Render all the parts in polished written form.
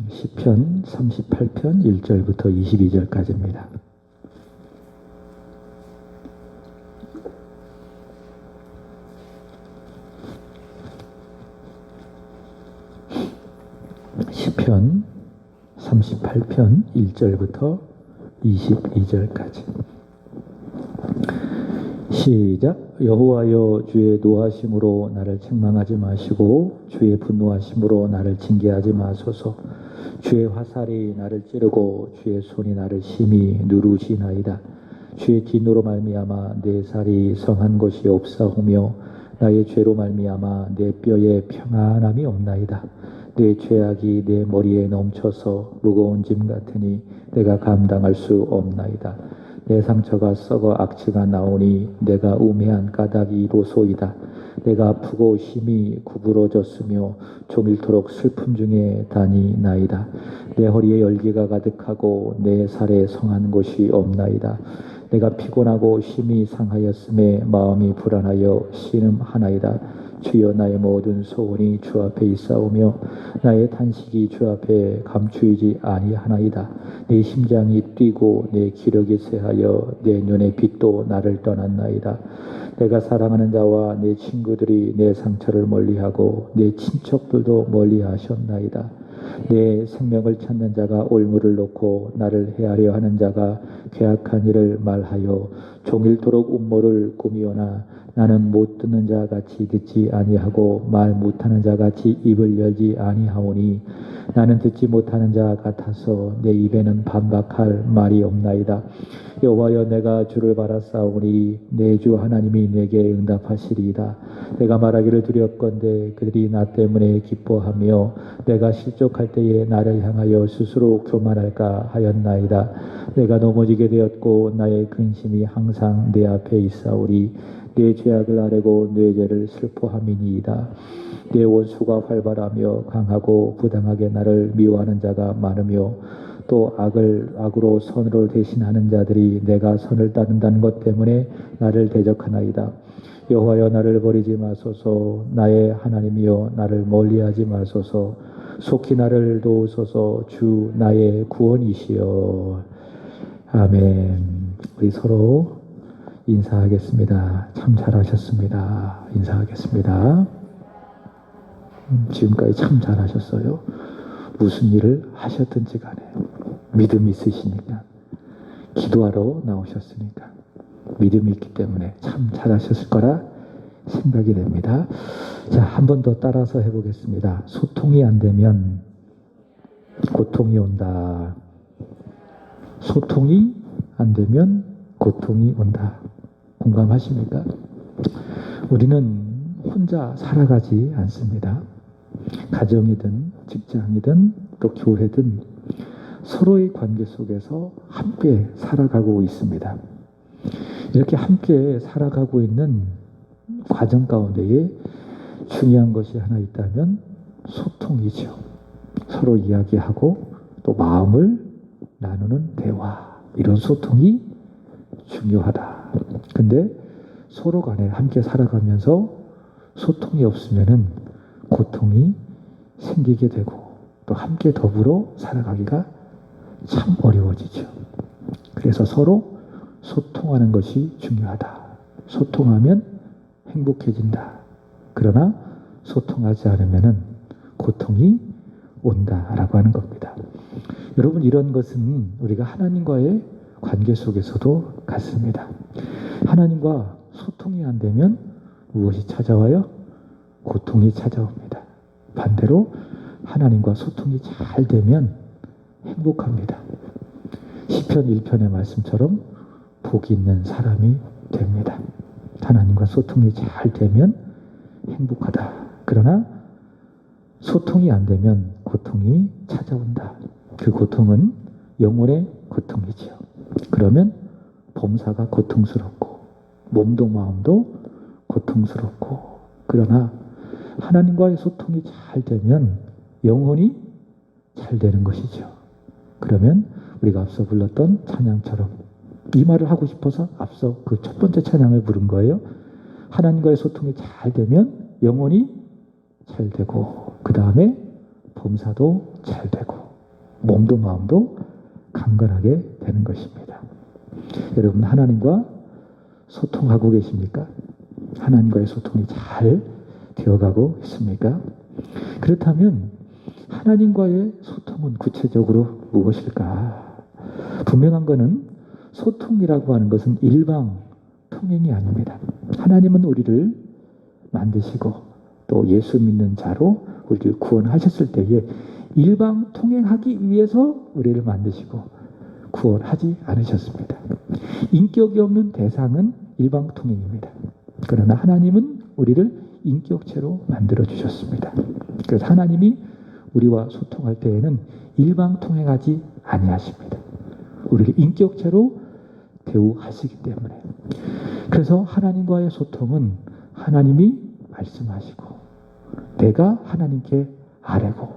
시편 38편 1절부터 22절까지입니다. 시편 38편 1절부터 22절까지. 시작. 여호와여, 주의 노하심으로 나를 책망하지 마시고 주의 분노하심으로 나를 징계하지 마소서. 주의 화살이 나를 찌르고 주의 손이 나를 심히 누르시나이다. 주의 진노로 말미암아 내 살이 성한 것이 없사오며 나의 죄로 말미암아 내 뼈에 평안함이 없나이다. 내 죄악이 내 머리에 넘쳐서 무거운 짐 같으니 내가 감당할 수 없나이다. 내 상처가 썩어 악취가 나오니 내가 우매한 까닭이로소이다. 내가 아프고 심히 구부러졌으며 종일토록 슬픔 중에 다니나이다. 내 허리에 열기가 가득하고 내 살에 성한 곳이 없나이다. 내가 피곤하고 심히 상하였음에 마음이 불안하여 신음하나이다. 주여, 나의 모든 소원이 주 앞에 있사오며 나의 탄식이 주 앞에 감추이지 아니하나이다. 내 심장이 뛰고 내 기력이 쇠하여 내 눈의 빛도 나를 떠났나이다. 내가 사랑하는 자와 내 친구들이 내 상처를 멀리하고 내 친척들도 멀리하셨나이다. 내 생명을 찾는 자가 올무를 놓고 나를 해하려 하는 자가 괴악한 일을 말하여 종일토록 음모를 꾸미오나 나는 못 듣는 자 같이 듣지 아니하고 말 못하는 자 같이 입을 열지 아니하오니 나는 듣지 못하는 자 같아서 내 입에는 반박할 말이 없나이다. 여호와여, 내가 주를 바라사오니 내 주 하나님이 내게 응답하시리이다. 내가 말하기를 두렵건대 그들이 나 때문에 기뻐하며 내가 실족할 때에 나를 향하여 스스로 교만할까 하였나이다. 내가 넘어지게 되었고 나의 근심이 항상 내 앞에 있사오리. 내 죄악을 아뢰고 내 죄를 슬퍼함이니이다. 내 원수가 활발하며 강하고 부당하게 나를 미워하는 자가 많으며 또 악으로 선으로 대신하는 자들이 내가 선을 따른다는 것 때문에 나를 대적하나이다. 여호와여, 나를 버리지 마소서. 나의 하나님이여, 나를 멀리하지 마소서. 속히 나를 도우소서. 주 나의 구원이시여. 아멘. 우리 서로 인사하겠습니다. 참 잘하셨습니다. 인사하겠습니다. 지금까지 참 잘하셨어요. 무슨 일을 하셨든지 간에 믿음이 있으시니까, 기도하러 나오셨으니까 믿음이 있기 때문에 참 잘하셨을 거라 생각이 됩니다. 자, 한 번 더 따라서 해보겠습니다. 소통이 안 되면 고통이 온다. 소통이 안 되면 고통이 온다. 공감하십니까? 우리는 혼자 살아가지 않습니다. 가정이든 직장이든 또 교회든 서로의 관계 속에서 함께 살아가고 있습니다. 이렇게 함께 살아가고 있는 과정 가운데에 중요한 것이 하나 있다면 소통이죠. 서로 이야기하고 또 마음을 나누는 대화, 이런 소통이 중요하다. 근데 서로 간에 함께 살아가면서 소통이 없으면은 고통이 생기게 되고 또 함께 더불어 살아가기가 참 어려워지죠. 그래서 서로 소통하는 것이 중요하다. 소통하면 행복해진다. 그러나 소통하지 않으면은 고통이 온다라고 하는 겁니다. 여러분, 이런 것은 우리가 하나님과의 관계 속에서도 같습니다. 하나님과 소통이 안 되면 무엇이 찾아와요? 고통이 찾아옵니다. 반대로 하나님과 소통이 잘 되면 행복합니다. 시편 1편의 말씀처럼 복이 있는 사람이 됩니다. 하나님과 소통이 잘 되면 행복하다. 그러나 소통이 안 되면 고통이 찾아온다. 그 고통은 영혼의 고통이지요. 그러면 범사가 고통스럽고 몸도 마음도 고통스럽고, 그러나 하나님과의 소통이 잘 되면 영혼이 잘 되는 것이죠. 그러면 우리가 앞서 불렀던 찬양처럼, 이 말을 하고 싶어서 앞서 그 첫 번째 찬양을 부른 거예요. 하나님과의 소통이 잘 되면 영혼이 잘 되고 그 다음에 범사도 잘 되고 몸도 마음도 강건하게 되는 것입니다. 여러분 하나님과 소통하고 계십니까? 하나님과의 소통이 잘 되어가고 있습니까? 그렇다면 하나님과의 소통은 구체적으로 무엇일까? 분명한 것은 소통이라고 하는 것은 일방 통행이 아닙니다. 하나님은 우리를 만드시고 또 예수 믿는 자로 우리를 구원하셨을 때에 일방 통행하기 위해서 우리를 만드시고 구원하지 않으셨습니다. 인격이 없는 대상은 일방 통행입니다. 그러나 하나님은 우리를 인격체로 만들어 주셨습니다. 그래서 하나님이 우리와 소통할 때에는 일방 통행하지 아니하십니다. 우리를 인격체로 대우하시기 때문에. 그래서 하나님과의 소통은 하나님이 말씀하시고 내가 하나님께 아뢰고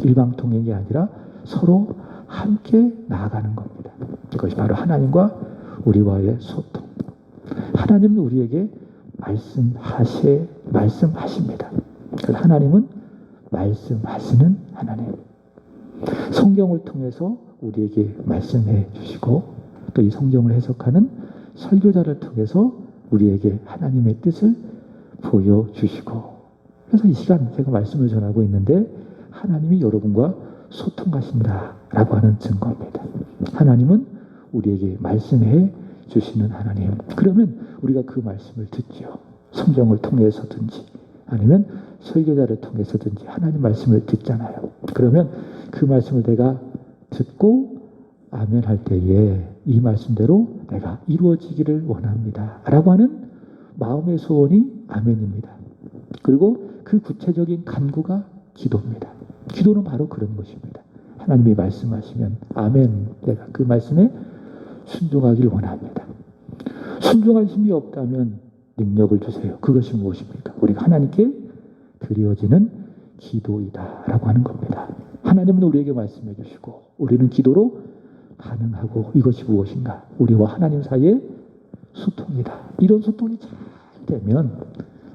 일방 통행이 아니라 서로 함께 나아가는 겁니다. 그것이 바로 하나님과 우리와의 소통. 하나님은 우리에게 말씀하십니다. 그래서 하나님은 말씀하시는 하나님. 성경을 통해서 우리에게 말씀해 주시고 또 이 성경을 해석하는 설교자를 통해서 우리에게 하나님의 뜻을 보여주시고 그래서 이 시간 제가 말씀을 전하고 있는데 하나님이 여러분과 소통하신다라고 하는 증거입니다. 하나님은 우리에게 말씀해 주시는 하나님. 그러면 우리가 그 말씀을 듣죠. 성경을 통해서든지 아니면 설교자를 통해서든지 하나님 말씀을 듣잖아요. 그러면 그 말씀을 내가 듣고 아멘 할 때에 이 말씀대로 내가 이루어지기를 원합니다. 라고 하는 마음의 소원이 아멘입니다. 그리고 그 구체적인 간구가 기도입니다. 기도는 바로 그런 것입니다. 하나님이 말씀하시면 아멘, 내가 그 말씀에 순종하길 원합니다. 순종할 힘이 없다면 능력을 주세요. 그것이 무엇입니까? 우리가 하나님께 드려지는 기도이다 라고 하는 겁니다. 하나님은 우리에게 말씀해 주시고 우리는 기도로 반응하고 이것이 무엇인가? 우리와 하나님 사이의 소통이다. 이런 소통이 잘 되면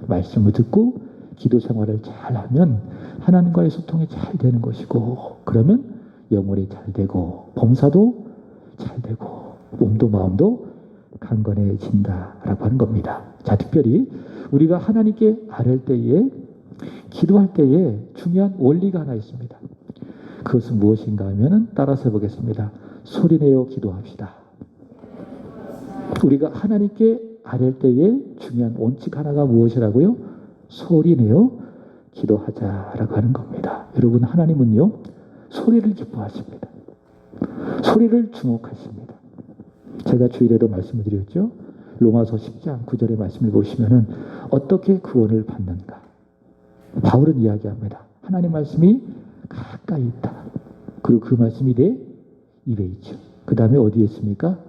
말씀을 듣고 기도 생활을 잘하면 하나님과의 소통이 잘 되는 것이고 그러면 영혼이 잘 되고 범사도 잘 되고 몸도 마음도 강건해진다라고 하는 겁니다. 자, 특별히 우리가 하나님께 아뢰 때에 기도할 때에 중요한 원리가 하나 있습니다. 그것은 무엇인가 하면 따라서 해보겠습니다. 소리내어 기도합시다. 우리가 하나님께 아뢰 때에 중요한 원칙 하나가 무엇이라고요? 소리내어 기도하자라고 하는 겁니다. 여러분 하나님은요 소리를 기뻐하십니다. 소리를 주목하십니다. 제가 주일에도 말씀을 드렸죠. 로마서 10장 9절의 말씀을 보시면은 어떻게 구원을 받는가. 바울은 이야기합니다. 하나님 말씀이 가까이 있다. 그리고 그 말씀이 내 입에 있죠. 그 다음에 어디에 있습니까?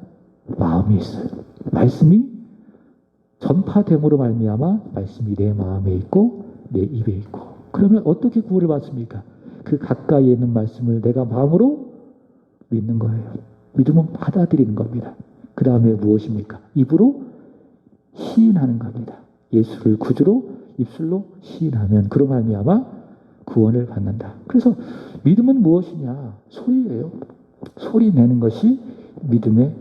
마음에 있어요. 말씀이 전파됨으로 말미암아 말씀이 내 마음에 있고 내 입에 있고 그러면 어떻게 구원을 받습니까? 그 가까이에 있는 말씀을 내가 마음으로 믿는 거예요. 믿으면 받아들이는 겁니다. 그 다음에 무엇입니까? 입으로 시인하는 겁니다. 예수를 구주로 입술로 시인하면 그로 말미암아 구원을 받는다. 그래서 믿음은 무엇이냐? 소리예요. 소리 내는 것이 믿음의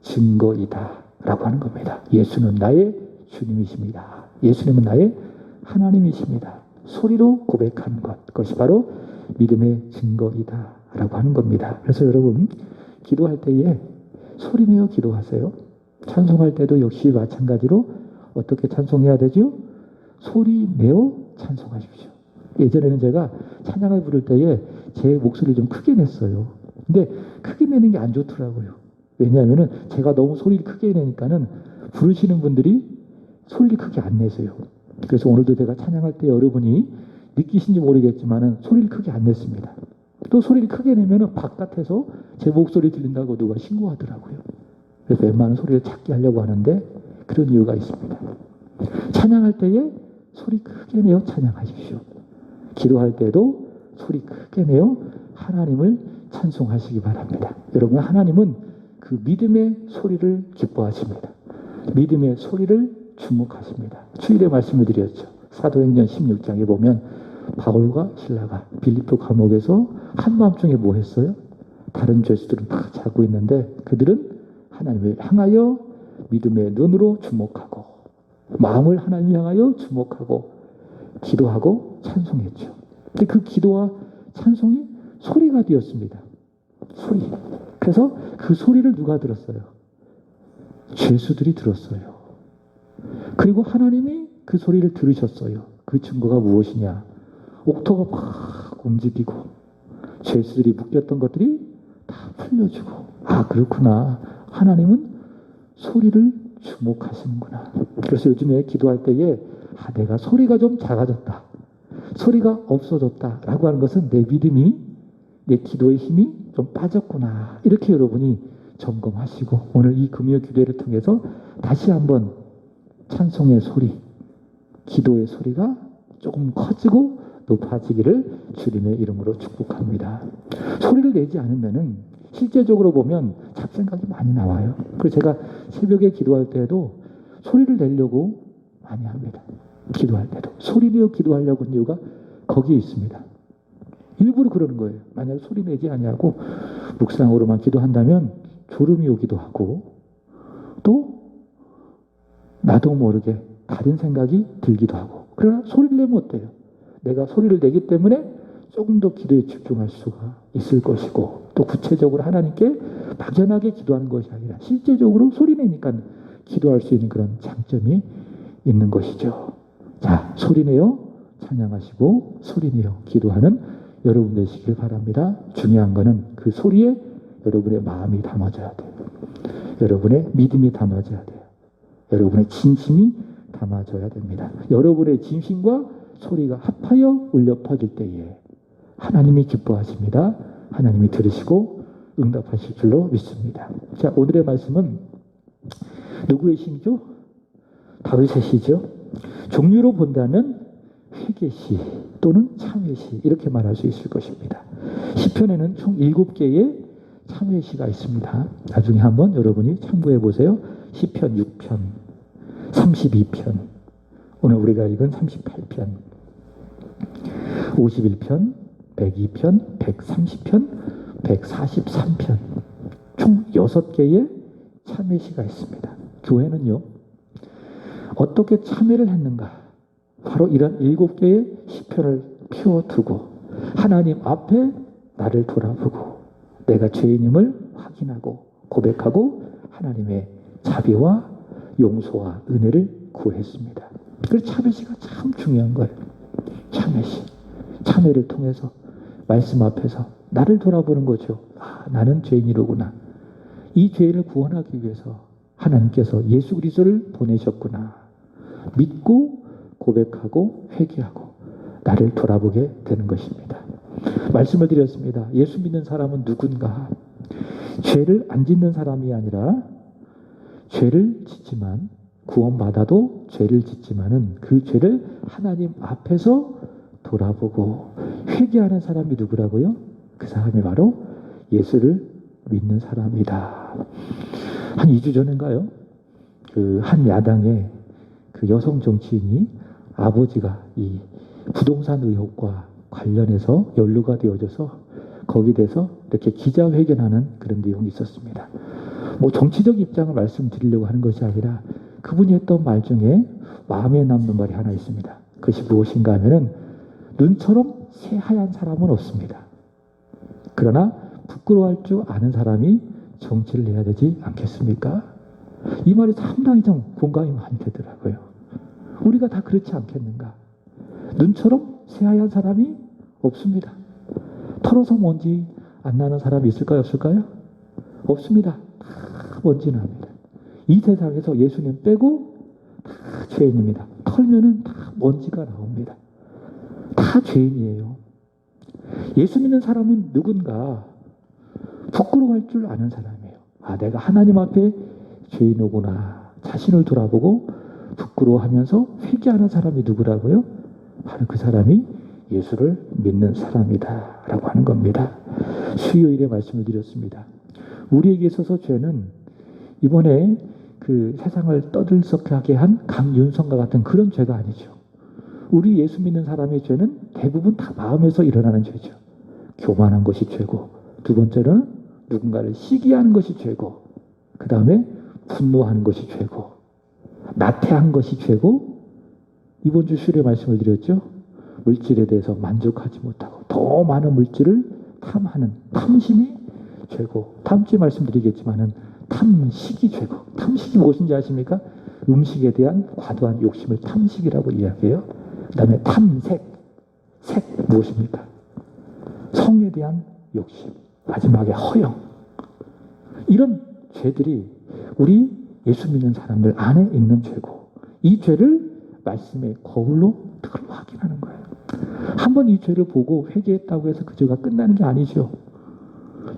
증거이다 라고 하는 겁니다. 예수는 나의 주님이십니다. 예수님은 나의 하나님이십니다. 소리로 고백하는 것, 그것이 바로 믿음의 증거이다 라고 하는 겁니다. 그래서 여러분 기도할 때에 소리내어 기도하세요. 찬송할 때도 역시 마찬가지로 어떻게 찬송해야 되죠? 소리내어 찬송하십시오. 예전에는 제가 찬양을 부를 때에 제 목소리를 좀 크게 냈어요. 근데 크게 내는 게 안 좋더라고요. 왜냐하면 제가 너무 소리를 크게 내니까는 부르시는 분들이 소리를 크게 안 내세요. 그래서 오늘도 제가 찬양할 때 여러분이 느끼신지 모르겠지만은 소리를 크게 안 냈습니다. 또 소리를 크게 내면은 바깥에서 제 목소리 들린다고 누가 신고하더라고요. 그래서 웬만한 소리를 작게 하려고 하는데 그런 이유가 있습니다. 찬양할 때에 소리 크게 내어 찬양하십시오. 기도할 때도 소리 크게 내어 하나님을 찬송하시기 바랍니다. 여러분 하나님은 그 믿음의 소리를 기뻐하십니다. 믿음의 소리를 주목하십니다. 주일에 말씀을 드렸죠. 사도행전 16장에 보면 바울과 실라가 빌립보 감옥에서 한밤중에 뭐 했어요? 다른 죄수들은 다 자고 있는데 그들은 하나님을 향하여 믿음의 눈으로 주목하고 마음을 하나님을 향하여 주목하고 기도하고 찬송했죠. 근데 그 기도와 찬송이 소리가 되었습니다. 소리. 그래서 그 소리를 누가 들었어요? 죄수들이 들었어요. 그리고 하나님이 그 소리를 들으셨어요. 그 증거가 무엇이냐? 옥토가 막 움직이고 죄수들이 묶였던 것들이 다 풀려지고 아 그렇구나. 하나님은 소리를 주목하시는구나. 그래서 요즘에 기도할 때에 아, 내가 소리가 좀 작아졌다. 소리가 없어졌다. 라고 하는 것은 내 믿음이 내 기도의 힘이 좀 빠졌구나. 이렇게 여러분이 점검하시고 오늘 이 금요 기도회를 통해서 다시 한번 찬송의 소리, 기도의 소리가 조금 커지고 높아지기를 주님의 이름으로 축복합니다. 소리를 내지 않으면은 실제적으로 보면 잡생각이 많이 나와요. 그래서 제가 새벽에 기도할 때에도 소리를 내려고 많이 합니다. 기도할 때도. 소리 내어 기도하려고 하는 이유가 거기에 있습니다. 일부러 그러는 거예요. 만약에 소리 내지 아니하고 묵상으로만 기도한다면 졸음이 오기도 하고 또 나도 모르게 다른 생각이 들기도 하고 그러나 소리를 내면 어때요? 내가 소리를 내기 때문에 조금 더 기도에 집중할 수가 있을 것이고 또 구체적으로 하나님께 막연하게 기도하는 것이 아니라 실제적으로 소리 내니까 기도할 수 있는 그런 장점이 있는 것이죠. 자, 소리 내어 찬양하시고 소리 내어 기도하는 여러분 되시길 바랍니다. 중요한 거는 그 소리에 여러분의 마음이 담아져야 돼요. 여러분의 믿음이 담아져야 돼요. 여러분의 진심이 담아져야 됩니다. 여러분의 진심과 소리가 합하여 울려 퍼질 때에 하나님이 기뻐하십니다. 하나님이 들으시고 응답하실 줄로 믿습니다. 자, 오늘의 말씀은 누구의 시죠? 다윗의 시죠. 종류로 본다면 회개시 또는 참회시 이렇게 말할 수 있을 것입니다. 시편에는 총 7개의 참회시가 있습니다. 나중에 한번 여러분이 참고해 보세요. 시편 6편, 32편, 오늘 우리가 읽은 38편, 51편, 102편, 130편, 143편 총 6개의 참회시가 있습니다. 교회는요 어떻게 참회를 했는가? 바로 이런 7개의 시편을 피워두고 하나님 앞에 나를 돌아보고 내가 죄인임을 확인하고 고백하고 하나님의 자비와 용서와 은혜를 구했습니다. 그래서 참회시가 참 중요한 거예요. 참회시. 참회를 통해서 말씀 앞에서 나를 돌아보는 거죠. 아, 나는 죄인이로구나. 이 죄를 구원하기 위해서 하나님께서 예수 그리스도를 보내셨구나. 믿고 고백하고 회개하고 나를 돌아보게 되는 것입니다. 말씀을 드렸습니다. 예수 믿는 사람은 누군가? 죄를 안 짓는 사람이 아니라 죄를 짓지만 구원받아도 죄를 짓지만은 그 죄를 하나님 앞에서 돌아보고 회개하는 사람이 누구라고요? 그 사람이 바로 예수를 믿는 사람이다. 한 2주 전인가요? 그 한 야당의 그 여성 정치인이 아버지가 이 부동산 의혹과 관련해서 연루가 되어져서 거기에 대해서 이렇게 기자회견하는 그런 내용이 있었습니다. 뭐 정치적 입장을 말씀드리려고 하는 것이 아니라 그분이 했던 말 중에 마음에 남는 말이 하나 있습니다. 그것이 무엇인가 하면은 눈처럼 새하얀 사람은 없습니다. 그러나 부끄러워할 줄 아는 사람이 정치를 해야 되지 않겠습니까? 이 말이 상당히 좀 공감이 많이 되더라고요. 우리가 다 그렇지 않겠는가? 눈처럼 새하얀 사람이 없습니다. 털어서 먼지 안 나는 사람이 있을까요? 없을까요? 없습니다. 다 먼지 납니다. 이 세상에서 예수님 빼고 다 죄인입니다. 털면은 다 먼지가 나옵니다. 다 죄인이에요. 예수 믿는 사람은 누군가 부끄러워할 줄 아는 사람이에요. 아, 내가 하나님 앞에 죄인이구나. 자신을 돌아보고 부끄러워하면서 회개하는 사람이 누구라고요? 바로 그 사람이 예수를 믿는 사람이다 라고 하는 겁니다. 수요일에 말씀을 드렸습니다. 우리에게 있어서 죄는 이번에 그 세상을 떠들썩하게 한 강윤성과 같은 그런 죄가 아니죠. 우리 예수 믿는 사람의 죄는 대부분 다 마음에서 일어나는 죄죠. 교만한 것이 죄고, 두 번째는 누군가를 시기하는 것이 죄고, 그 다음에 분노하는 것이 죄고, 나태한 것이 죄고, 이번 주 수요일에 말씀을 드렸죠. 물질에 대해서 만족하지 못하고 더 많은 물질을 탐하는 탐심이 죄고, 다음 주에 말씀드리겠지만은 탐식이 죄고, 탐식이 무엇인지 아십니까? 음식에 대한 과도한 욕심을 탐식이라고 이야기해요. 그 다음에 탐색, 색 무엇입니까? 성에 대한 욕심, 마지막에 허영. 이런 죄들이 우리 예수 믿는 사람들 안에 있는 죄고, 이 죄를 말씀의 거울로 그걸 확인하는 거예요. 한번 이 죄를 보고 회개했다고 해서 그 죄가 끝나는 게 아니죠.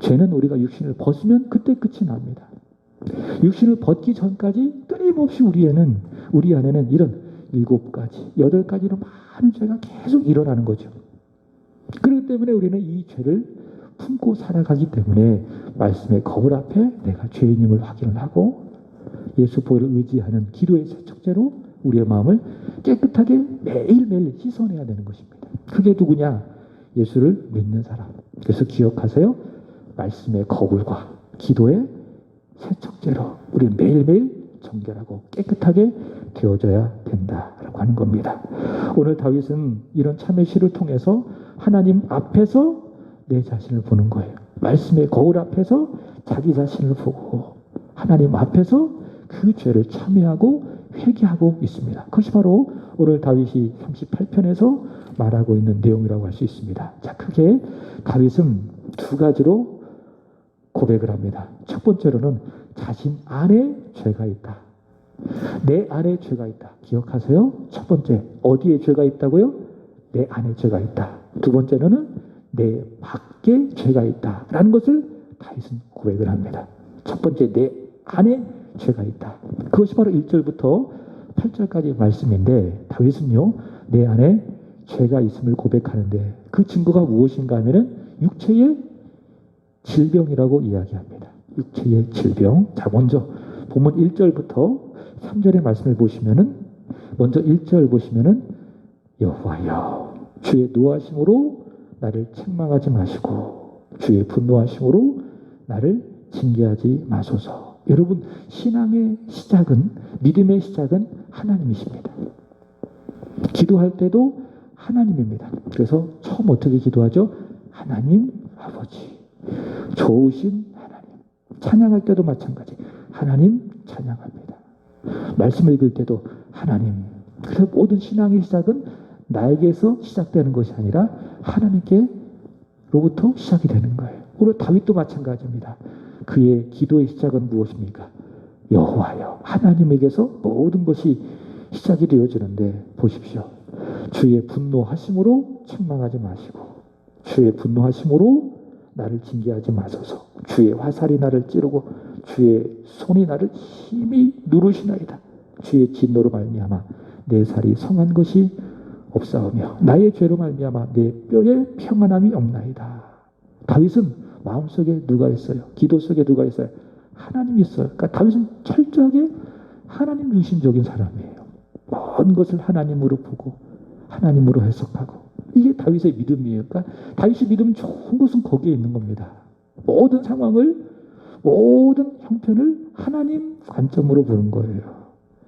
죄는 우리가 육신을 벗으면 그때 끝이 납니다. 육신을 벗기 전까지 끊임없이 우리 안에는 이런 7가지, 8가지로 많은 죄가 계속 일어나는 거죠. 그렇기 때문에 우리는 이 죄를 품고 살아가기 때문에 말씀의 거울 앞에 내가 죄인임을 확인을 하고 예수 보혈을 의지하는 기도의 세척제로 우리의 마음을 깨끗하게 매일매일 씻어내야 되는 것입니다. 그게 누구냐? 예수를 믿는 사람. 그래서 기억하세요. 말씀의 거울과 기도의 세척제로 우리 매일매일 정결하고 깨끗하게 되어져야 된다라고 하는 겁니다. 오늘 다윗은 이런 참회 시를 통해서 하나님 앞에서 내 자신을 보는 거예요. 말씀의 거울 앞에서 자기 자신을 보고 하나님 앞에서 그 죄를 참회하고 회개하고 있습니다. 그것이 바로 오늘 다윗이 38편에서 말하고 있는 내용이라고 할 수 있습니다. 자, 크게 다윗은 2가지로 고백을 합니다. 첫 번째로는 자신 안에 죄가 있다. 내 안에 죄가 있다. 기억하세요? 첫 번째, 어디에 죄가 있다고요? 내 안에 죄가 있다. 두 번째로는 내 밖에 죄가 있다. 라는 것을 다윗은 고백을 합니다. 첫 번째, 내 안에 죄가 있다. 그것이 바로 1절부터 8절까지의 말씀인데, 다윗은요, 내 안에 죄가 있음을 고백하는데 그 증거가 무엇인가 하면은 육체의 질병이라고 이야기합니다. 육체의 질병. 자, 먼저 본문 1절부터 3절의 말씀을 보시면은, 먼저 1절 보시면은, 여호와여, 주의 노하심으로 나를 책망하지 마시고 주의 분노하심으로 나를 징계하지 마소서. 여러분, 신앙의 시작은, 믿음의 시작은 하나님이십니다. 기도할 때도 하나님입니다. 그래서 처음 어떻게 기도하죠? 하나님 아버지, 좋으신 하나님. 찬양할 때도 마찬가지. 하나님 찬양합니다. 말씀 읽을 때도 하나님. 그래서 모든 신앙의 시작은 나에게서 시작되는 것이 아니라 하나님께로부터 시작이 되는 거예요. 오늘 다윗도 마찬가지입니다. 그의 기도의 시작은 무엇입니까? 여호와여, 하나님에게서 모든 것이 시작이 되어지는데, 보십시오. 주의 분노하심으로 책망하지 마시고 주의 분노하심으로 나를 징계하지 마소서. 주의 화살이 나를 찌르고 주의 손이 나를 힘이 누르시나이다. 주의 진노로 말미암아 내 살이 성한 것이 없사오며 나의 죄로 말미암아 내 뼈에 평안함이 없나이다. 다윗은 마음속에 누가 있어요? 기도 속에 누가 있어요? 하나님이 있어요. 그러니까 다윗은 철저하게 하나님 중심적인 사람이에요. 모든 것을 하나님으로 보고 하나님으로 해석하고, 이게 다윗의 믿음이에요. 그러니까 다윗의 믿음 좋은 것은 거기에 있는 겁니다. 모든 상황을, 모든 형편을 하나님 관점으로 보는 거예요.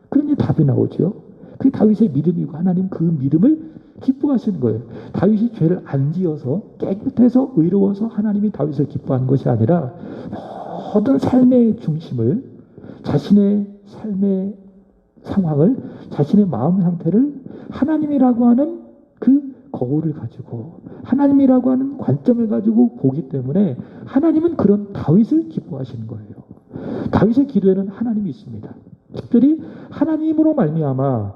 그러니 답이 나오죠. 그게 다윗의 믿음이고 하나님 그 믿음을 기뻐하시는 거예요. 다윗이 죄를 안 지어서 깨끗해서 의로워서 하나님이 다윗을 기뻐하는 것이 아니라 모든 삶의 중심을, 자신의 삶의 상황을, 자신의 마음 상태를 하나님이라고 하는 그 거울을 가지고, 하나님이라고 하는 관점을 가지고 보기 때문에 하나님은 그런 다윗을 기뻐하시는 거예요. 다윗의 기도에는 하나님이 있습니다. 특별히 하나님으로 말미암아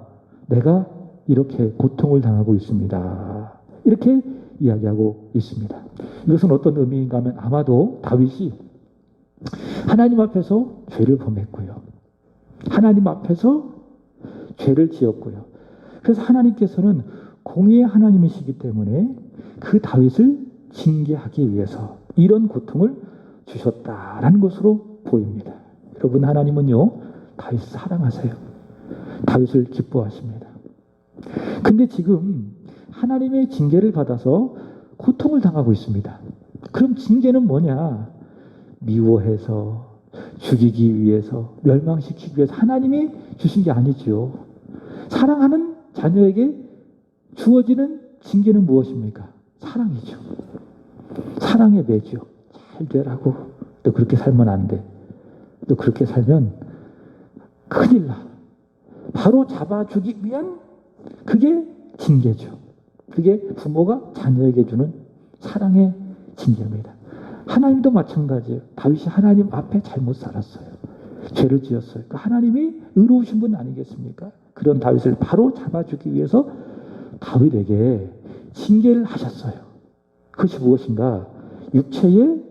내가 이렇게 고통을 당하고 있습니다. 이렇게 이야기하고 있습니다. 이것은 어떤 의미인가 하면, 아마도 다윗이 하나님 앞에서 죄를 범했고요, 하나님 앞에서 죄를 지었고요. 그래서 하나님께서는 공의의 하나님이시기 때문에 그 다윗을 징계하기 위해서 이런 고통을 주셨다라는 것으로 보입니다. 여러분, 하나님은요, 다윗을 사랑하세요. 다윗을 기뻐하십니다. 근데 지금 하나님의 징계를 받아서 고통을 당하고 있습니다. 그럼 징계는 뭐냐? 미워해서 죽이기 위해서, 멸망시키기 위해서 하나님이 주신 게 아니지요. 사랑하는 자녀에게 주어지는 징계는 무엇입니까? 사랑이죠. 사랑의 매죠. 잘 되라고. 너 그렇게 살면 안 돼. 너 그렇게 살면 큰일 나. 바로 잡아주기 위한 그게 징계죠. 그게 부모가 자녀에게 주는 사랑의 징계입니다. 하나님도 마찬가지예요. 다윗이 하나님 앞에 잘못 살았어요. 죄를 지었어요. 그 하나님이 의로우신 분 아니겠습니까? 그런 다윗을 바로 잡아주기 위해서 다윗에게 징계를 하셨어요. 그것이 무엇인가? 육체의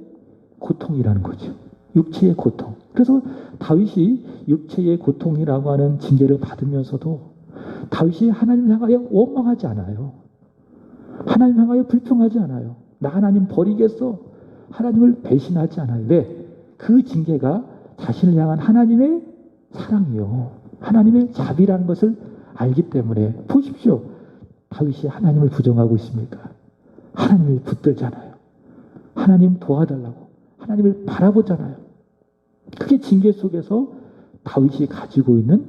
고통이라는 거죠. 육체의 고통. 그래서 다윗이 육체의 고통이라고 하는 징계를 받으면서도 다윗이 하나님을 향하여 원망하지 않아요. 하나님 향하여 불평하지 않아요. 나 하나님 버리겠어. 하나님을 배신하지 않아요. 왜? 그 징계가 자신을 향한 하나님의 사랑이요. 하나님의 자비라는 것을 알기 때문에 보십시오. 다윗이 하나님을 부정하고 있습니까? 하나님을 붙들잖아요. 하나님 도와달라고. 하나님을 바라보잖아요. 그게 징계 속에서 다윗이 가지고 있는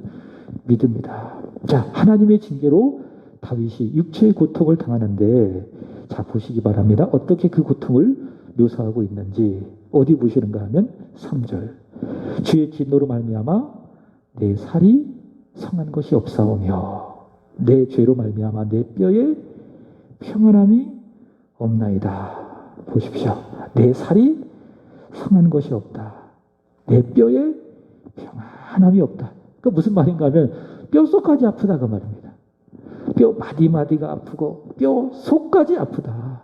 믿음이다. 자, 하나님의 징계로 다윗이 육체의 고통을 당하는데, 자, 보시기 바랍니다. 어떻게 그 고통을 묘사하고 있는지. 어디 보시는가 하면 3절. 주의 진노로 말미암아 내 살이 성한 것이 없사오며 내 죄로 말미암아 내 뼈에 평안함이 없나이다. 보십시오. 내 살이 성한 것이 없다. 내 뼈에 평안함이 없다. 그 무슨 말인가 하면 뼛속까지 아프다 그 말입니다. 뼈 마디마디가 아프고 뼈 속까지 아프다.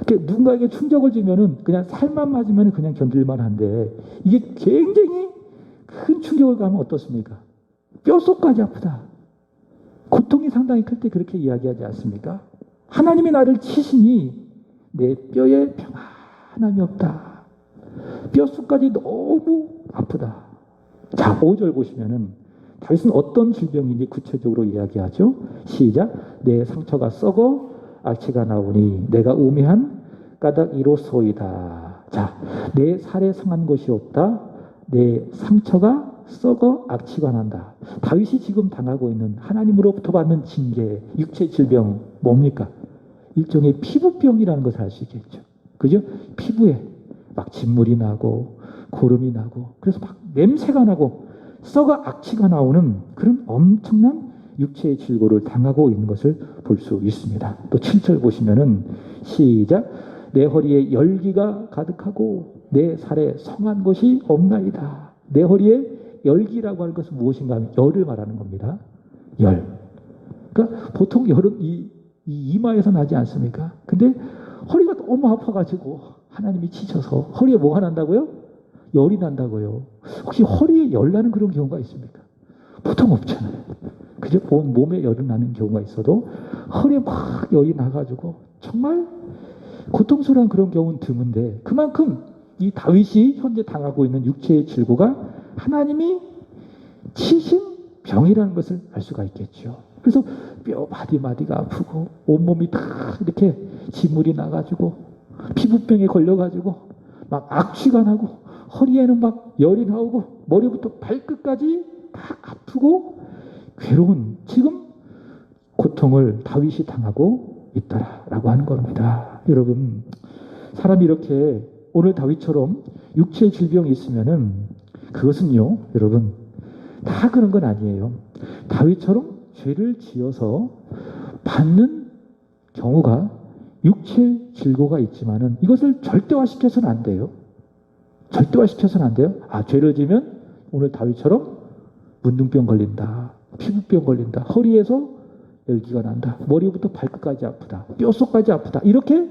누군가에게 충격을 주면은 그냥 살만 맞으면 그냥 견딜만 한데, 이게 굉장히 큰 충격을 가면 어떻습니까? 뼛속까지 아프다. 고통이 상당히 클 때 그렇게 이야기하지 않습니까? 하나님이 나를 치시니 내 뼈에 평안함이 없다. 뼛속까지 너무 아프다. 자, 5절 보시면은 다윗은 어떤 질병인지 구체적으로 이야기하죠. 시작. 내 상처가 썩어 악취가 나오니 내가 우매한 까닭이로소이다. 자, 내 살에 성한 것이 없다. 내 상처가 썩어 악취가 난다. 다윗이 지금 당하고 있는 하나님으로부터 받는 징계, 육체 질병 뭡니까? 일종의 피부병이라는 것을 알 수 있겠죠. 그죠? 피부에 막 진물이 나고 고름이 나고 그래서 막 냄새가 나고 썩어 악취가 나오는 그런 엄청난 육체의 질고를 당하고 있는 것을 볼 수 있습니다. 또 7절 보시면은 시작. 내 허리에 열기가 가득하고 내 살에 성한 것이 없나이다. 내 허리에 열기라고 하는 것은 무엇인가 하면 열을 말하는 겁니다. 열. 그러니까 보통 열은 이 이마에서 나지 않습니까? 근데 허리가 너무 아파가지고 하나님이 치셔서 허리에 뭐가 난다고요? 열이 난다고요. 혹시 허리에 열 나는 그런 경우가 있습니까? 보통 없잖아요. 그죠? 온 몸에 열이 나는 경우가 있어도 허리에 막 열이 나가지고 정말 고통스러운 그런 경우는 드문데, 그만큼 이 다윗이 현재 당하고 있는 육체의 질고가 하나님이 치신 병이라는 것을 알 수가 있겠죠. 그래서 뼈 마디마디가 아프고 온몸이 다 이렇게 진물이 나가지고 피부병에 걸려가지고 막 악취가 나고 허리에는 막 열이 나오고 머리부터 발끝까지 다 아프고 괴로운 지금 고통을 다윗이 당하고 있다라고 하는 겁니다. 여러분, 사람이 이렇게 오늘 다윗처럼 육체의 질병이 있으면은 그것은요, 여러분, 다 그런 건 아니에요. 다윗처럼 죄를 지어서 받는 경우가 육체 질고가 있지만은 이것을 절대화시켜서는 안 돼요. 절대화시켜서는 안 돼요. 아, 죄를 지면 오늘 다윗처럼 문둥병 걸린다, 피부병 걸린다, 허리에서 열기가 난다, 머리부터 발끝까지 아프다, 뼛속까지 아프다, 이렇게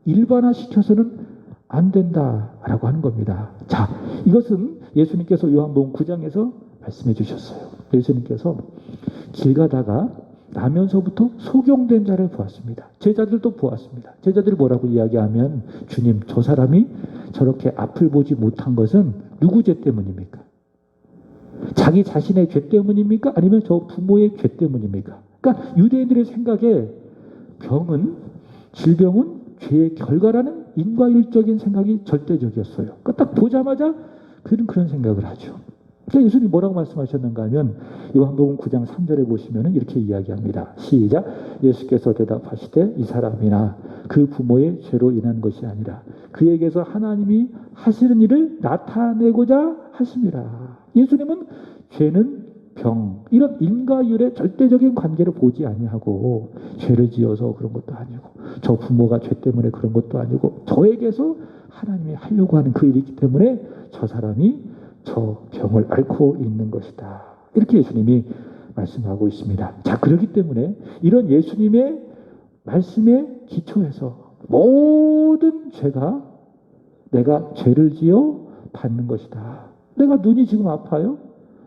일반화시켜서는 안 된다라고 하는 겁니다. 자, 이것은 예수님께서 요한복음 9장에서 말씀해 주셨어요. 예수님께서 길 가다가 나면서부터 소경된 자를 보았습니다. 제자들도 보았습니다. 제자들이 뭐라고 이야기하면, 주님, 저 사람이 저렇게 앞을 보지 못한 것은 누구 죄 때문입니까? 자기 자신의 죄 때문입니까? 아니면 저 부모의 죄 때문입니까? 그러니까 유대인들의 생각에 질병은 죄의 결과라는 인과율적인 생각이 절대적이었어요. 그러니까 딱 보자마자 그런 생각을 하죠. 그러니까 예수님이 뭐라고 말씀하셨는가 하면 요한복음 9장 3절에 보시면 이렇게 이야기합니다. 시작. 예수께서 대답하시되 이 사람이나 그 부모의 죄로 인한 것이 아니라 그에게서 하나님이 하시는 일을 나타내고자 하심이라. 예수님은 죄는 병, 이런 인과율의 절대적인 관계를 보지 아니하고 죄를 지어서 그런 것도 아니고 저 부모가 죄 때문에 그런 것도 아니고 저에게서 하나님이 하려고 하는 그 일이기 때문에 저 사람이 저 병을 앓고 있는 것이다. 이렇게 예수님이 말씀하고 있습니다. 자, 그렇기 때문에 이런 예수님의 말씀에 기초해서 모든 죄가 내가 죄를 지어 받는 것이다. 내가 눈이 지금 아파요?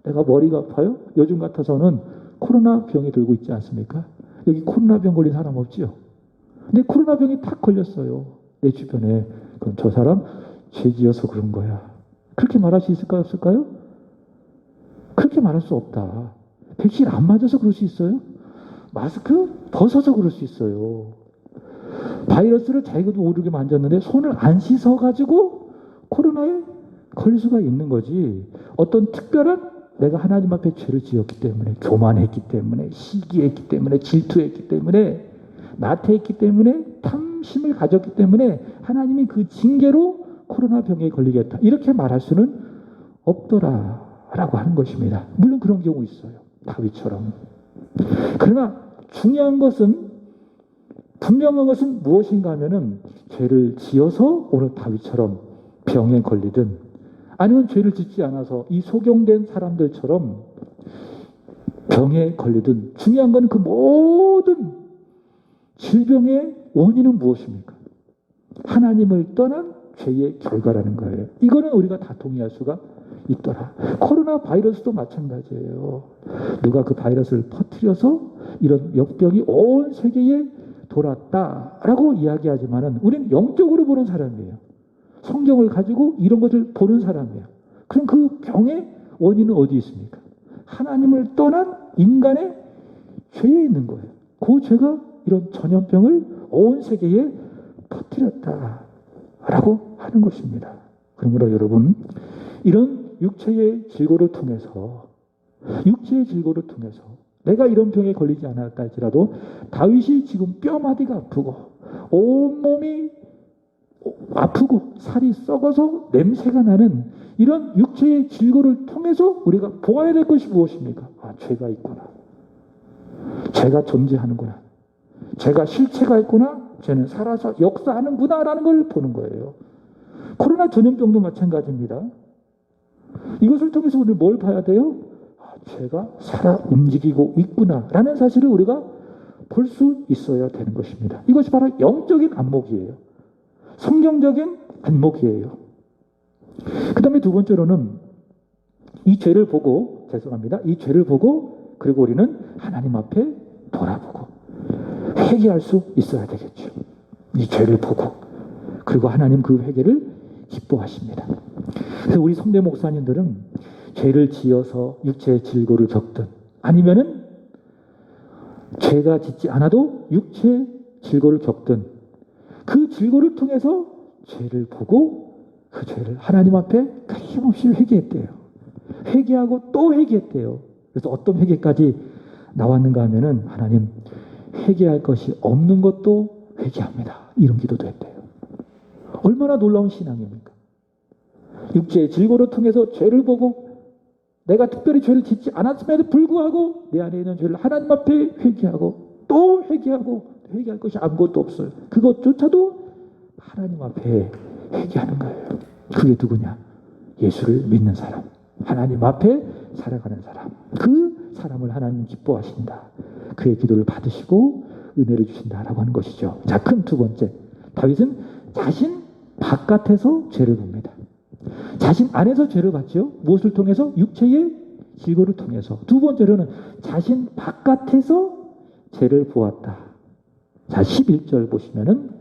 내가 머리가 아파요? 요즘 같아서는 코로나 병이 들고 있지 않습니까? 여기 코로나 병 걸린 사람 없지요? 근데 코로나 병이 탁 걸렸어요. 내 주변에. 그럼 저 사람 죄 지어서 그런 거야. 그렇게 말할 수 있을까요? 없을까요? 그렇게 말할 수 없다. 백신 안 맞아서 그럴 수 있어요? 마스크 벗어서 그럴 수 있어요. 바이러스를 자기도 모르게 만졌는데 손을 안 씻어가지고 코로나에 걸릴 수가 있는 거지. 어떤 특별한 내가 하나님 앞에 죄를 지었기 때문에, 교만했기 때문에, 시기했기 때문에, 질투했기 때문에, 나태했기 때문에, 탐심을 가졌기 때문에 하나님이 그 징계로 코로나 병에 걸리겠다. 이렇게 말할 수는 없더라라고 하는 것입니다. 물론 그런 경우 있어요. 다윗처럼. 그러나 중요한 것은, 분명한 것은 무엇인가 하면은 죄를 지어서 오늘 다윗처럼 병에 걸리든 아니면 죄를 짓지 않아서 이 소경된 사람들처럼 병에 걸리든 중요한 건 그 모든 질병의 원인은 무엇입니까? 하나님을 떠난 죄의 결과라는 거예요. 이거는 우리가 다 동의할 수가 있더라. 코로나 바이러스도 마찬가지예요. 누가 그 바이러스를 퍼뜨려서 이런 역병이 온 세계에 돌았다라고 이야기하지만은 우리는 영적으로 보는 사람이에요. 성경을 가지고 이런 것을 보는 사람이에요. 그럼 그 병의 원인은 어디 있습니까? 하나님을 떠난 인간의 죄에 있는 거예요. 그 죄가 이런 전염병을 온 세계에 퍼뜨렸다라고 하는 것입니다. 그러므로 여러분, 이런 육체의 질고를 통해서 내가 이런 병에 걸리지 않았다 할지라도 다윗이 지금 뼈마디가 아프고 온몸이 아프고 살이 썩어서 냄새가 나는 이런 육체의 질고를 통해서 우리가 보아야 될 것이 무엇입니까? 아, 죄가 있구나. 죄가 존재하는구나. 죄가 실체가 있구나. 죄는 살아서 역사하는구나 라는 걸 보는 거예요. 코로나 전염병도 마찬가지입니다. 이것을 통해서 우리는 뭘 봐야 돼요? 아, 죄가 살아 움직이고 있구나 라는 사실을 우리가 볼 수 있어야 되는 것입니다. 이것이 바로 영적인 안목이에요. 성경적인 안목이에요. 그 다음에 두 번째로는 이 죄를 보고 그리고 우리는 하나님 앞에 돌아보고 회개할 수 있어야 되겠죠. 이 죄를 보고 그리고 하나님 그 회개를 기뻐하십니다. 그래서 우리 성대 목사님들은 죄를 지어서 육체의 질고를 겪든 아니면은 죄가 짓지 않아도 육체의 질고를 겪든 그 질고를 통해서 죄를 보고 그 죄를 하나님 앞에 끊임없이 회개했대요. 회개하고 또 회개했대요. 그래서 어떤 회개까지 나왔는가 하면은 하나님, 회개할 것이 없는 것도 회개합니다. 이런 기도도 했대요. 얼마나 놀라운 신앙입니까? 육체의 질고를 통해서 죄를 보고 내가 특별히 죄를 짓지 않았음에도 불구하고 내 안에 있는 죄를 하나님 앞에 회개하고 또 회개하고 회개할 것이 아무것도 없어요. 그것조차도 하나님 앞에 회개하는 거예요. 그게 누구냐? 예수를 믿는 사람. 하나님 앞에 살아가는 사람. 그 사람을 하나님 기뻐하신다. 그의 기도를 받으시고 은혜를 주신다라고 하는 것이죠. 자, 큰 두 번째. 다윗은 자신 바깥에서 죄를 봅니다. 자신 안에서 죄를 봤죠. 무엇을 통해서? 육체의 질고를 통해서. 두 번째로는 자신 바깥에서 죄를 보았다. 자, 11절 보시면은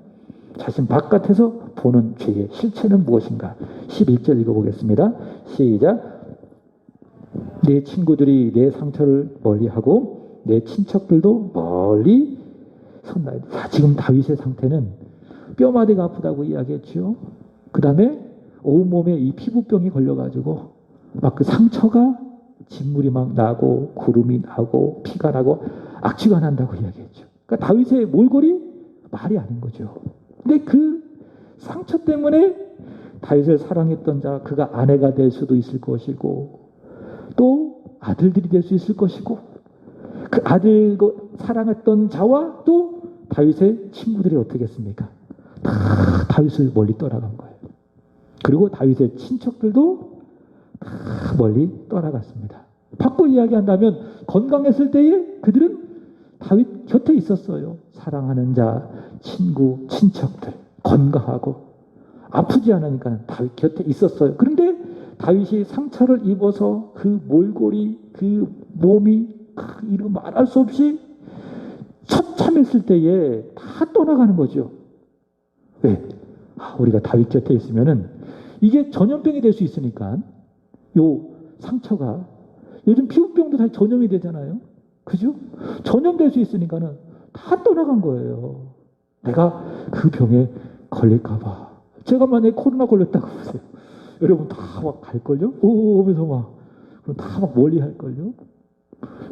자신 바깥에서 보는 죄의 실체는 무엇인가? 11절 읽어보겠습니다. 시작. 내 친구들이 내 상처를 멀리하고 내 친척들도 멀리 선나야 돼. 자, 지금 다윗의 상태는 뼈마디가 아프다고 이야기했죠. 그 다음에 온몸에 이 피부병이 걸려가지고 막 그 상처가 진물이 막 나고 구름이 나고 피가 나고 악취가 난다고 이야기했죠. 그러니까 다윗의 몰골이 말이 아닌 거죠. 근데 그 상처 때문에 다윗을 사랑했던 자, 그가 아내가 될 수도 있을 것이고 또 아들들이 될 수 있을 것이고 그 아들 사랑했던 자와 또 다윗의 친구들이 어떻게 했습니까? 다 다윗을 멀리 떠나간 거예요. 그리고 다윗의 친척들도 다 멀리 떠나갔습니다. 바꿔 이야기한다면 건강했을 때에 그들은 다윗 곁에 있었어요. 사랑하는 자, 친구, 친척들 건강하고 아프지 않으니까 다윗 곁에 있었어요. 그런데 다윗이 상처를 입어서 그 몰골이 그 몸이 이루 말할 수 없이 처참했을 때에 다 떠나가는 거죠. 왜? 우리가 다윗 곁에 있으면은 이게 전염병이 될 수 있으니까 요 상처가 요즘 피부병도 다 전염이 되잖아요. 그죠? 전염될 수 있으니까는 다 떠나간 거예요. 내가 그 병에 걸릴까봐. 제가 만약에 코로나 걸렸다고 보세요. 여러분 다 막 갈걸요? 오 하면서 막 그럼 다 막 멀리 할걸요?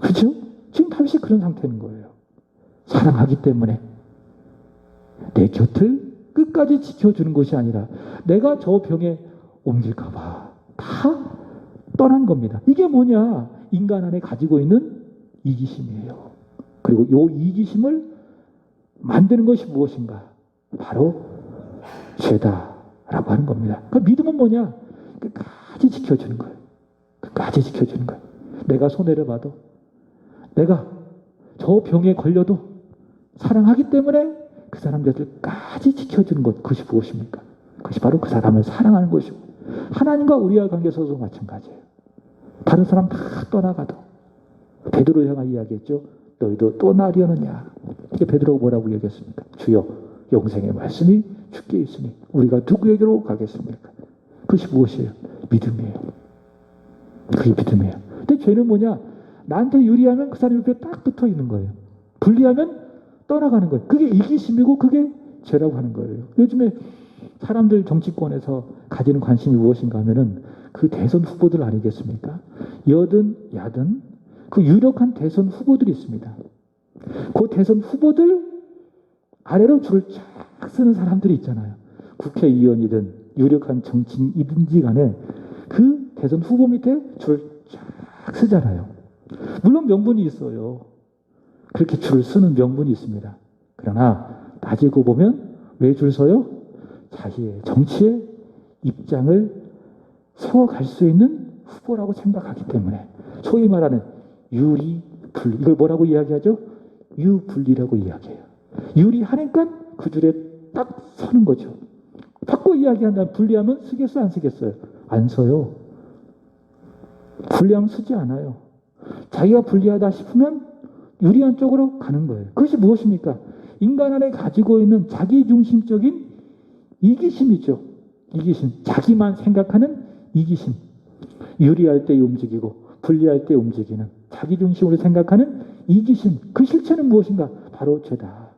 그죠? 지금 다윗이 그런 상태인 거예요. 사랑하기 때문에 내 곁을 끝까지 지켜주는 것이 아니라 내가 저 병에 옮길까봐 다 떠난 겁니다. 이게 뭐냐? 인간 안에 가지고 있는 이기심이에요. 그리고 이 이기심을 만드는 것이 무엇인가? 바로 죄다라고 하는 겁니다. 그 믿음은 뭐냐? 끝까지 지켜주는 거예요. 끝까지 지켜주는 거예요. 내가 손해를 봐도 내가 저 병에 걸려도 사랑하기 때문에 그 사람들까지 지켜주는 것, 그것이 무엇입니까? 그것이 바로 그 사람을 사랑하는 것이고 하나님과 우리와 관계에서도 마찬가지예요. 다른 사람 다 떠나가도 베드로 향한 이야기했죠. 너희도 떠나려느냐. 이게 베드로가 뭐라고 얘기했습니까? 주여 영생의 말씀이 주께 있으니 우리가 누구에게로 가겠습니까? 그것이 무엇이에요? 믿음이에요. 그게 믿음이에요. 근데 죄는 뭐냐? 나한테 유리하면 그 사람 옆에 딱 붙어 있는 거예요. 불리하면 떠나가는 거예요. 그게 이기심이고 그게 죄라고 하는 거예요. 요즘에 사람들 정치권에서 가지는 관심이 무엇인가 하면은 그 대선 후보들 아니겠습니까? 여든 야든 그 유력한 대선 후보들이 있습니다. 그 대선 후보들 아래로 줄을 쫙 쓰는 사람들이 있잖아요. 국회의원이든 유력한 정치인이든지 간에 그 대선 후보 밑에 줄을 쫙 쓰잖아요. 물론 명분이 있어요. 그렇게 줄을 쓰는 명분이 있습니다. 그러나 따지고 보면 왜 줄 서요? 자기의 정치의 입장을 세워갈 수 있는 후보라고 생각하기 때문에 소위 말하는 유리, 분리, 이걸 뭐라고 이야기하죠? 유분리라고 이야기해요. 유리하니까 그 줄에 딱 서는 거죠. 바꿔 이야기한다면 분리하면 쓰겠어요? 안 쓰겠어요? 안 서요. 분리하면 쓰지 않아요. 자기가 불리하다 싶으면 유리한 쪽으로 가는 거예요. 그것이 무엇입니까? 인간 안에 가지고 있는 자기중심적인 이기심이죠. 이기심. 자기만 생각하는 이기심. 유리할 때 움직이고 불리할 때 움직이는 자기중심으로 생각하는 이기심. 그 실체는 무엇인가? 바로 죄다.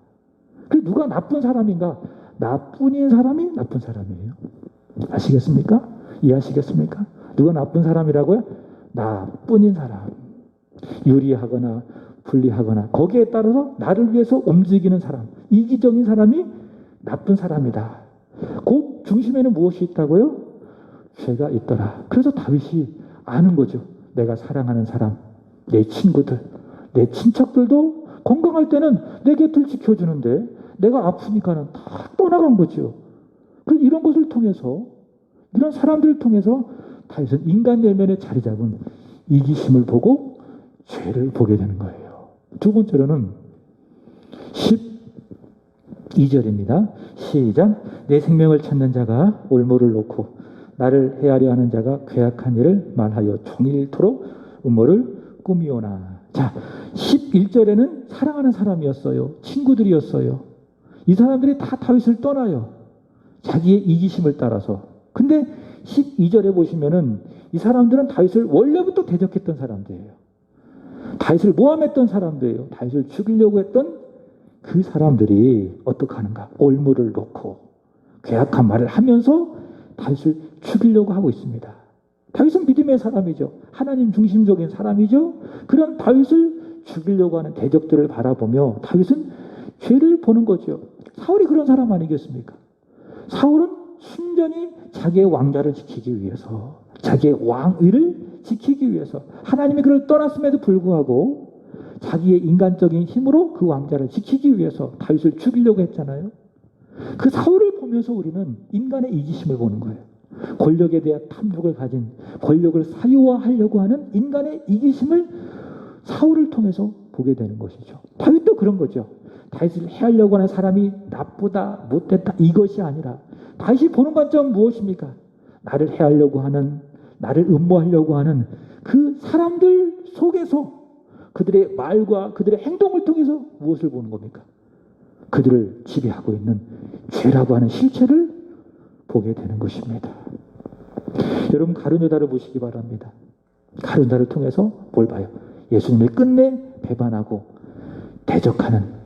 그 누가 나쁜 사람인가? 나뿐인 사람이 나쁜 사람이에요. 아시겠습니까? 이해하시겠습니까? 누가 나쁜 사람이라고요? 나뿐인 사람. 유리하거나 불리하거나 거기에 따라서 나를 위해서 움직이는 사람, 이기적인 사람이 나쁜 사람이다. 그 중심에는 무엇이 있다고요? 죄가 있더라. 그래서 다윗이 아는 거죠. 내가 사랑하는 사람, 내 친구들, 내 친척들도 건강할 때는 내 곁을 지켜주는데 내가 아프니까는 다 떠나간 거죠. 이런 것을 통해서 이런 사람들을 통해서 다윗은 인간 내면에 자리 잡은 이기심을 보고 죄를 보게 되는 거예요. 두 번째로는 12절입니다. 시작. 내 생명을 찾는 자가 올무를 놓고 나를 해하려 하는 자가 괴악한 일을 말하여 종일토록 음모를 꾸미오나. 자, 11절에는 사랑하는 사람이었어요. 친구들이었어요. 이 사람들이 다 다윗을 떠나요. 자기의 이기심을 따라서. 근데 12절에 보시면은 이 사람들은 다윗을 원래부터 대적했던 사람들이에요. 다윗을 모함했던 사람들이에요. 다윗을 죽이려고 했던 그 사람들이 어떻게 하는가? 올무를 놓고 괴악한 말을 하면서 다윗을 죽이려고 하고 있습니다. 다윗은 믿음의 사람이죠. 하나님 중심적인 사람이죠. 그런 다윗을 죽이려고 하는 대적들을 바라보며 다윗은 죄를 보는 거죠. 사울이 그런 사람 아니겠습니까? 사울은 순전히 자기의 왕자를 지키기 위해서, 자기의 왕위를 지키기 위해서 하나님이 그를 떠났음에도 불구하고 자기의 인간적인 힘으로 그 왕자를 지키기 위해서 다윗을 죽이려고 했잖아요. 그 사울을 보면서 우리는 인간의 이기심을 보는 거예요. 권력에 대한 탐욕을 가진, 권력을 사유화하려고 하는 인간의 이기심을 사울을 통해서 보게 되는 것이죠. 다윗도 그런 거죠. 다윗을 해하려고 하는 사람이 나쁘다, 못됐다, 이것이 아니라 다윗이 보는 관점은 무엇입니까? 나를 해하려고 하는, 나를 음모하려고 하는 그 사람들 속에서 그들의 말과 그들의 행동을 통해서 무엇을 보는 겁니까? 그들을 지배하고 있는 죄라고 하는 실체를 보게 되는 것입니다. 여러분, 가룟유다를 보시기 바랍니다. 가룟유다를 통해서 뭘 봐요? 예수님을 끝내 배반하고 대적하는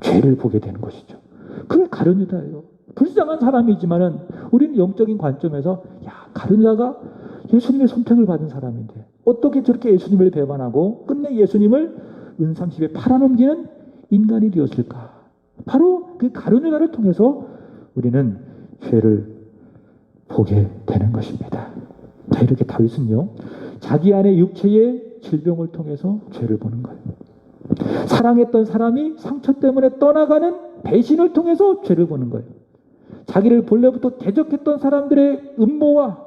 죄를 보게 되는 것이죠. 그게 가룟유다예요. 불쌍한 사람이지만은 우리는 영적인 관점에서 가룟유다가 예수님의 선택을 받은 사람인데 어떻게 저렇게 예수님을 배반하고 끝내 예수님을 은삼십에 팔아넘기는 인간이 되었을까? 바로 그 가룟유다를 통해서 우리는 죄를 보게 되는 것입니다. 자, 이렇게 다윗은요, 자기 안의 육체의 질병을 통해서 죄를 보는 거예요. 사랑했던 사람이 상처 때문에 떠나가는 배신을 통해서 죄를 보는 거예요. 자기를 본래부터 대적했던 사람들의 음모와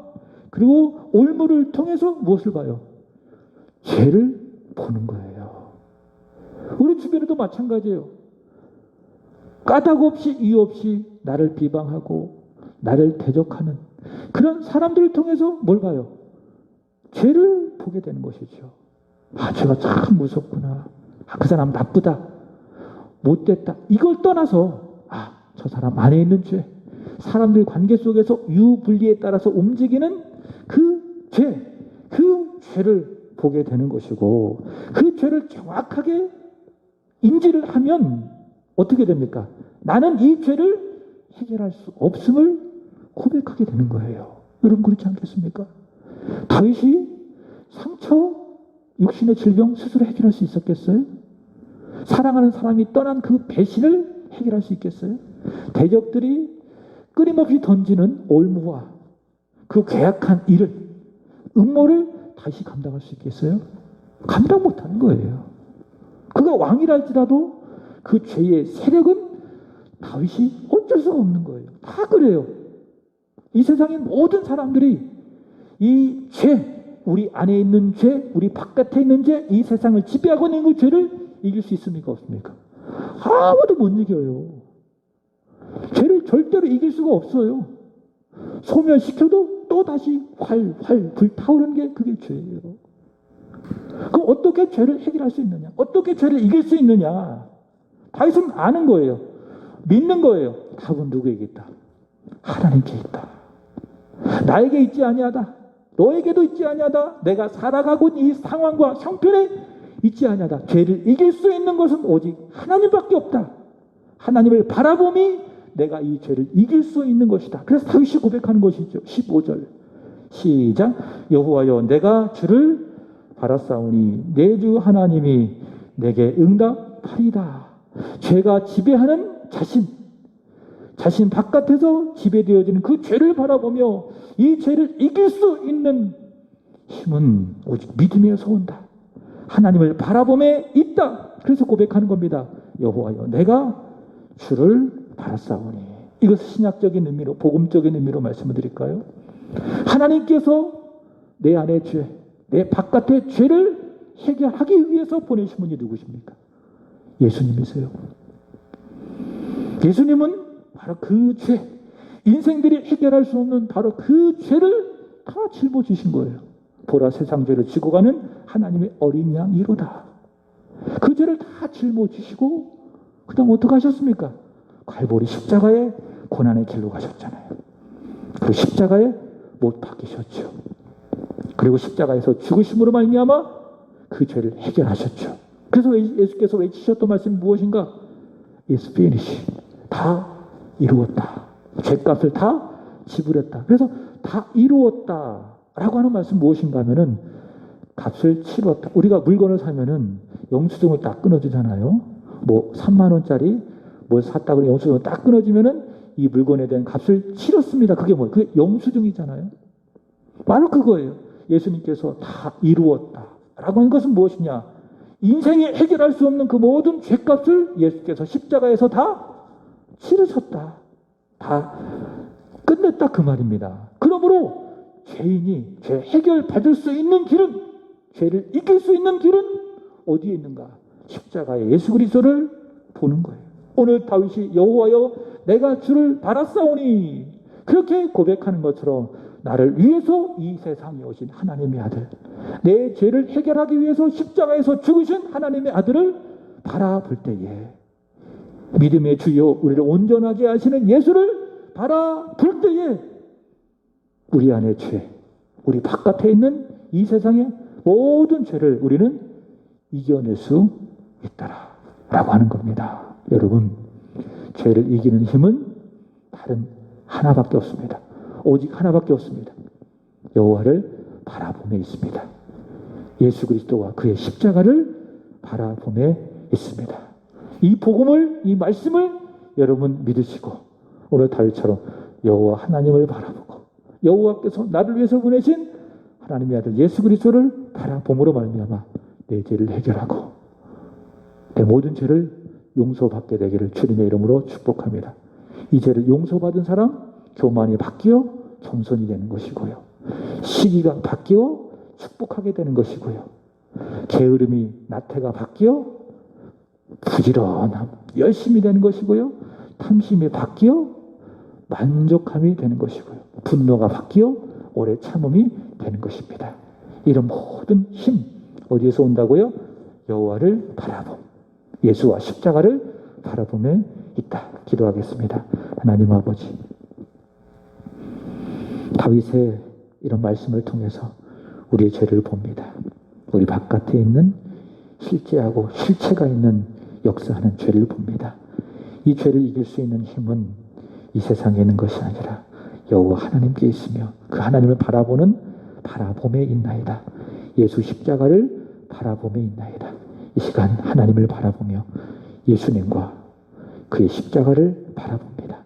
그리고 올무를 통해서 무엇을 봐요? 죄를 보는 거예요. 우리 주변에도 마찬가지예요. 까닭 없이 이유 없이 나를 비방하고 나를 대적하는 그런 사람들을 통해서 뭘 봐요? 죄를 보게 되는 것이죠. 죄가 참 무섭구나. 그 사람 나쁘다. 못됐다. 이걸 떠나서 저 사람 안에 있는 죄, 사람들 관계 속에서 유불리에 따라서 움직이는 그 죄, 그 죄를 보게 되는 것이고 그 죄를 정확하게 인지를 하면 어떻게 됩니까? 나는 이 죄를 해결할 수 없음을 고백하게 되는 거예요. 여러분 그렇지 않겠습니까? 다윗이 상처, 육신의 질병 스스로 해결할 수 있었겠어요? 사랑하는 사람이 떠난 그 배신을 해결할 수 있겠어요? 대적들이 끊임없이 던지는 올무와 그 괴악한 일을, 음모를 다시 감당할 수 있겠어요? 감당 못하는 거예요. 그가 왕이랄지라도 그 죄의 세력은 다윗이 어쩔 수가 없는 거예요. 다 그래요. 이 세상의 모든 사람들이 이 죄, 우리 안에 있는 죄, 우리 바깥에 있는 죄, 이 세상을 지배하고 있는 그 죄를 이길 수 있습니까? 없습니까? 아무도 못 이겨요. 죄를 절대로 이길 수가 없어요. 소멸시켜도 또 다시 활활 불타오르는 게 그게 죄예요. 그럼 어떻게 죄를 해결할 수 있느냐? 어떻게 죄를 이길 수 있느냐? 다윗은 아는 거예요. 믿는 거예요. 답은 누구에게 있다? 하나님께 있다. 나에게 있지 아니하다. 너에게도 있지 아니하다. 내가 살아가고 있는 이 상황과 형편에 있지 아니하다. 죄를 이길 수 있는 것은 오직 하나님밖에 없다. 하나님을 바라봄이 내가 이 죄를 이길 수 있는 것이다. 그래서 다윗이 고백하는 것이죠. 15절 시작. 여호와여 내가 주를 바라사오니 내 주 하나님이 내게 응답하리다. 죄가 지배하는 자신 바깥에서 지배되어지는 그 죄를 바라보며 이 죄를 이길 수 있는 힘은 오직 믿음에서 온다. 하나님을 바라봄에 있다. 그래서 고백하는 겁니다. 여호와여 내가 주를 바라사오니. 이것은 신약적인 의미로, 복음적인 의미로 말씀을 드릴까요? 하나님께서 내 안의 죄, 내 바깥의 죄를 해결하기 위해서 보내신 분이 누구십니까? 예수님이세요. 예수님은 바로 그 죄, 인생들이 해결할 수 없는 바로 그 죄를 다 짊어지신 거예요. 보라 세상 죄를 지고 가는 하나님의 어린 양 이로다. 그 죄를 다 짊어지시고 그 다음 어떻게 하셨습니까? 갈보리 십자가의 고난의 길로 가셨잖아요. 그 십자가에 못 박히셨죠. 그리고 십자가에서 죽으심으로 말미암아 그 죄를 해결하셨죠. 그래서 예수께서 외치셨던 말씀이 무엇인가? It's finished. 다 이루었다. 죄값을 다 지불했다. 그래서 다 이루었다라고 하는 말씀 무엇인가 하면은 값을 치렀다. 우리가 물건을 사면은 영수증을 딱 끊어주잖아요. 뭐 3만 원짜리 뭘 샀다고 영수증을 딱 끊어주면은 이 물건에 대한 값을 치렀습니다. 그게 뭐예요? 그게 영수증이잖아요. 바로 그거예요. 예수님께서 다 이루었다라고 하는 것은 무엇이냐? 인생에 해결할 수 없는 그 모든 죄값을 예수께서 십자가에서 다 치르셨다. 다 끝냈다 그 말입니다. 그러므로 죄인이 죄 해결받을 수 있는 길은, 죄를 이길 수 있는 길은 어디에 있는가? 십자가에 예수 그리스도를 보는 거예요. 오늘 다윗이 여호와여 내가 주를 바라싸우니 그렇게 고백하는 것처럼 나를 위해서 이 세상에 오신 하나님의 아들, 내 죄를 해결하기 위해서 십자가에서 죽으신 하나님의 아들을 바라볼 때에, 믿음의 주요 우리를 온전하게 하시는 예수를 바라볼 때에 우리 안의 죄, 우리 바깥에 있는 이 세상의 모든 죄를 우리는 이겨낼 수 있다라 라고 하는 겁니다. 여러분, 죄를 이기는 힘은 다른 하나밖에 없습니다. 오직 하나밖에 없습니다. 여호와를 바라봄에 있습니다. 예수 그리스도와 그의 십자가를 바라봄에 있습니다. 이 복음을, 이 말씀을 여러분 믿으시고 오늘 다윗처럼 여호와 하나님을 바라보고 여호와께서 나를 위해서 보내신 하나님의 아들 예수 그리스도를 바라봄으로 말미암아 내 죄를 해결하고 내 모든 죄를 용서받게 되기를 주님의 이름으로 축복합니다. 이 죄를 용서받은 사람 교만이 바뀌어 겸손이 되는 것이고요. 시기가 바뀌어 축복하게 되는 것이고요. 게으름이 나태가 바뀌어 부지런함, 열심히 되는 것이고요. 탐심이 바뀌어 만족함이 되는 것이고요. 분노가 바뀌어 오래 참음이 되는 것입니다. 이런 모든 힘 어디에서 온다고요? 여호와를 바라봄, 예수와 십자가를 바라봄에 있다. 기도하겠습니다. 하나님 아버지, 다윗의 이런 말씀을 통해서 우리의 죄를 봅니다. 우리 바깥에 있는 실제하고 실체가 있는 역사하는 죄를 봅니다. 이 죄를 이길 수 있는 힘은 이 세상에 있는 것이 아니라 여호와 하나님께 있으며 그 하나님을 바라보는 바라봄에 있나이다. 예수 십자가를 바라봄에 있나이다. 이 시간 하나님을 바라보며 예수님과 그의 십자가를 바라봅니다.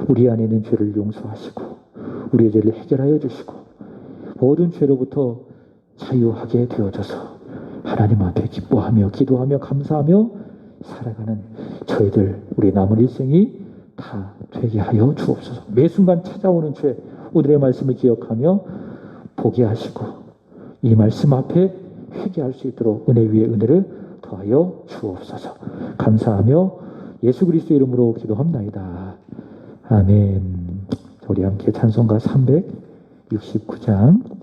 우리 안에 있는 죄를 용서하시고 우리의 죄를 해결하여 주시고 모든 죄로부터 자유하게 되어져서 하나님 앞에 기뻐하며 기도하며 감사하며 살아가는 저희들 우리 남은 일생이 다 되게 하여 주옵소서. 매 순간 찾아오는 죄 오늘의 말씀을 기억하며 보게 하시고 이 말씀 앞에 회개할 수 있도록 은혜 위에 은혜를 더하여 주옵소서. 감사하며 예수 그리스도 이름으로 기도합나이다. 아멘. 우리 함께 찬송가 369장 부르